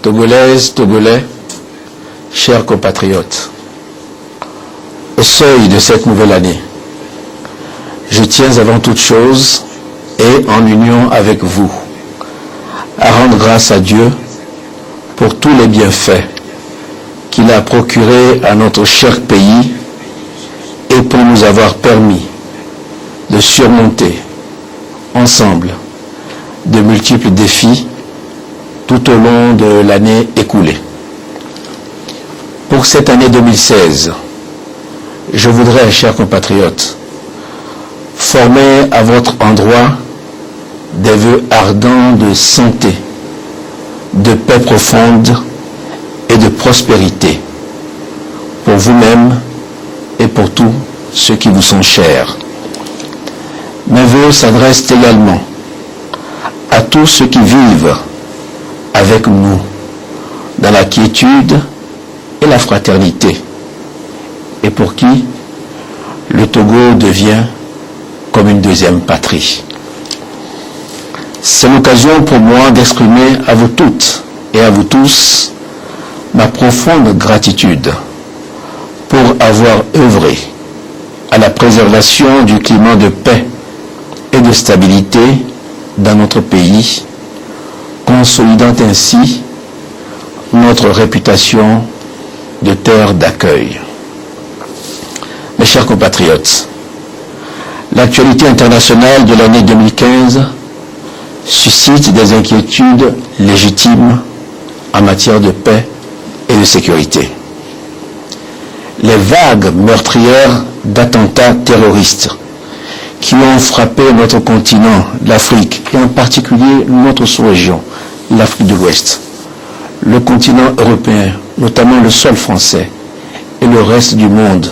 Togolaises, Togolais, chers compatriotes, au seuil de cette nouvelle année, je tiens avant toute chose et en union avec vous à rendre grâce à Dieu pour tous les bienfaits qu'il a procurés à notre cher pays et pour nous avoir permis de surmonter ensemble de multiples défis tout au long de l'année écoulée. Pour cette année 2016, je voudrais, chers compatriotes, former à votre endroit des vœux ardents de santé, de paix profonde et de prospérité pour vous-même et pour tous ceux qui vous sont chers. Mes vœux s'adressent également à tous ceux qui vivent avec nous dans la quiétude et la fraternité et pour qui le Togo devient comme une deuxième patrie. C'est l'occasion pour moi d'exprimer à vous toutes et à vous tous ma profonde gratitude pour avoir œuvré à la préservation du climat de paix et de stabilité dans notre pays, consolidant ainsi notre réputation de terre d'accueil. Mes chers compatriotes, l'actualité internationale de l'année 2015 suscite des inquiétudes légitimes en matière de paix et de sécurité. Les vagues meurtrières d'attentats terroristes qui ont frappé notre continent, l'Afrique, et en particulier notre sous-région, l'Afrique de l'Ouest, le continent européen, notamment le sol français, et le reste du monde,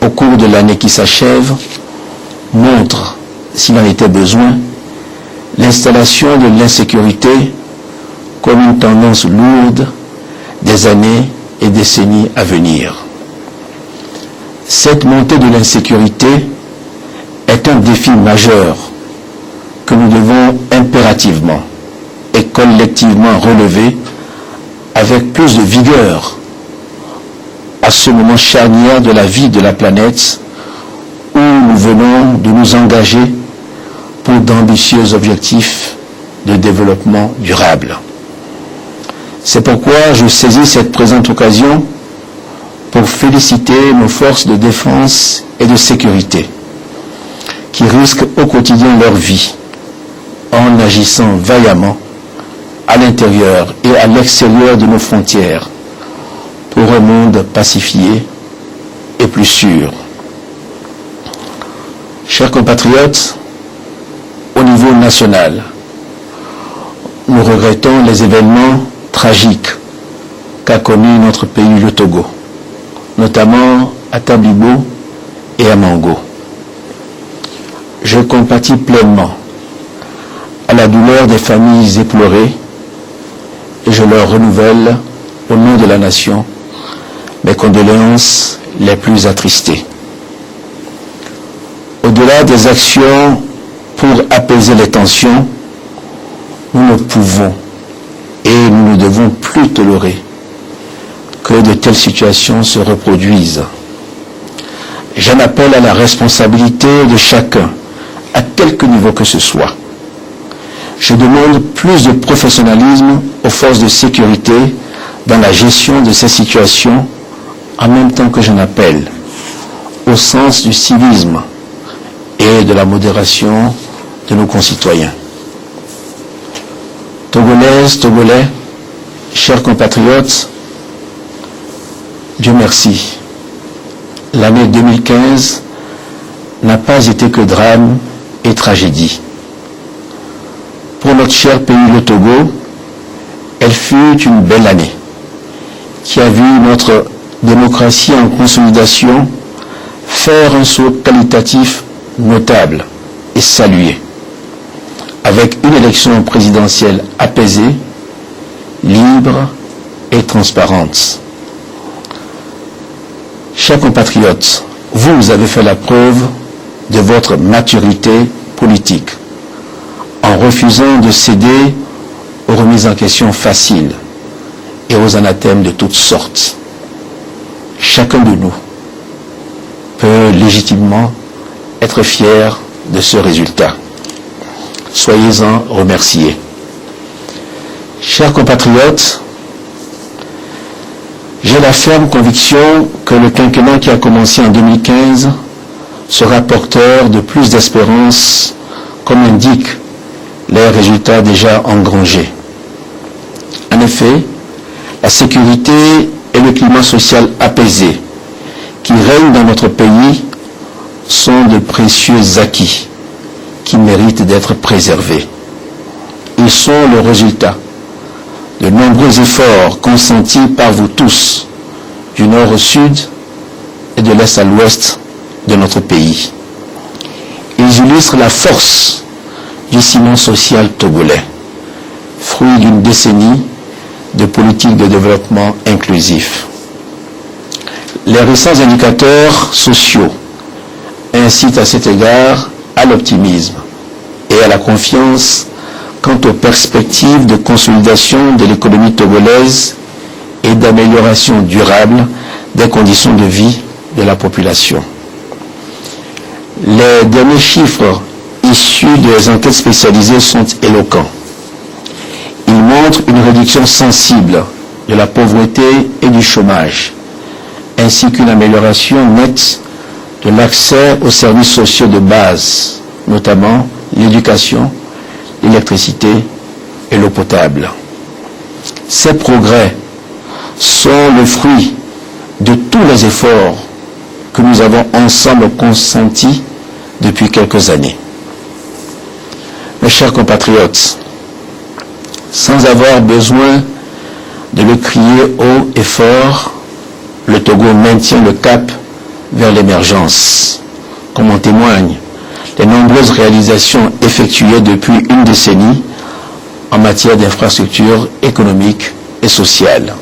au cours de l'année qui s'achève, montrent, s'il en était besoin, l'installation de l'insécurité comme une tendance lourde des années et décennies à venir. Cette montée de l'insécurité est un défi majeur que nous devons impérativement et collectivement relever avec plus de vigueur à ce moment charnière de la vie de la planète où nous venons de nous engager pour d'ambitieux objectifs de développement durable. C'est pourquoi je saisis cette présente occasion pour féliciter nos forces de défense et de sécurité qui risquent au quotidien leur vie en agissant vaillamment à l'intérieur et à l'extérieur de nos frontières pour un monde pacifié et plus sûr. Chers compatriotes, au niveau national, nous regrettons les événements tragiques qu'a connu notre pays, le Togo, notamment à Tabibo et à Mango. Je compatis pleinement à la douleur des familles éplorées et je leur renouvelle, au nom de la nation, mes condoléances les plus attristées. Au-delà des actions pour apaiser les tensions, nous ne pouvons et nous ne devons plus tolérer que de telles situations se reproduisent. J'en appelle à la responsabilité de chacun, à quelque niveau que ce soit. Je demande plus de professionnalisme aux forces de sécurité dans la gestion de ces situations, en même temps que j'en appelle au sens du civisme et de la modération de nos concitoyens. Togolaises, Togolais, chers compatriotes, Dieu merci, l'année 2015 n'a pas été que drame et tragédie. Pour notre cher pays, le Togo, elle fut une belle année qui a vu notre démocratie en consolidation faire un saut qualitatif notable et salué, avec une élection présidentielle apaisée, libre et transparente. Chers compatriotes, vous avez fait la preuve de votre maturité politique en refusant de céder aux remises en question faciles et aux anathèmes de toutes sortes. Chacun de nous peut légitimement être fier de ce résultat. Soyez-en remerciés. Chers compatriotes, j'ai la ferme conviction que le quinquennat qui a commencé en 2015 sera porteur de plus d'espérance, comme indiquent les résultats déjà engrangés. En effet, la sécurité et le climat social apaisé qui règnent dans notre pays sont de précieux acquis qui méritent d'être préservés. Ils sont le résultat de nombreux efforts consentis par vous tous, du nord au sud et de l'est à l'ouest de notre pays. Ils illustrent la force du ciment social togolais, fruit d'une décennie de politique de développement inclusif. Les récents indicateurs sociaux incitent à cet égard à l'optimisme et à la confiance quant aux perspectives de consolidation de l'économie togolaise et d'amélioration durable des conditions de vie de la population. Les derniers chiffres issus des enquêtes spécialisées sont éloquents. Ils montrent une réduction sensible de la pauvreté et du chômage, ainsi qu'une amélioration nette de l'accès aux services sociaux de base, notamment l'éducation, l'électricité et l'eau potable. Ces progrès sont le fruit de tous les efforts que nous avons ensemble consentis depuis quelques années. Mes chers compatriotes, sans avoir besoin de le crier haut et fort, le Togo maintient le cap vers l'émergence, comme en témoignent les nombreuses réalisations effectuées depuis une décennie en matière d'infrastructures économiques et sociales.